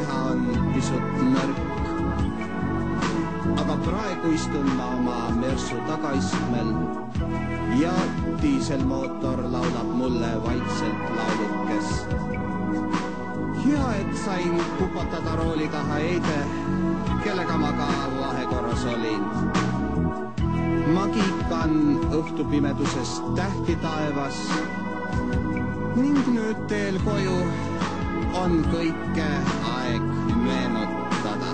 keha on pisut nõrk. Aga praegu istun ma oma Mersu tagaistmel ja diiselmootor laulab mulle vaikselt laulukest. Hea, et sain kupatada rooli taha Eide, kellega ma ka vahekorras olin. Ma kiikan õhtupimeduses tähti taevas ning nüüd teel koju on kõike aeg meenutada.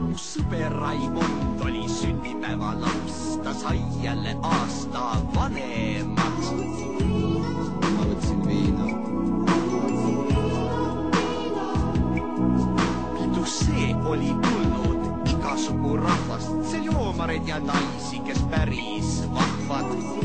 Mu sõber Raimond oli sünnipäevalaps, ta sai jälle aasta vanemaks. Ma võtsin viina. See oli tulnud igasugu rahvast, see joomareid ja naisi, kes päris vahvad.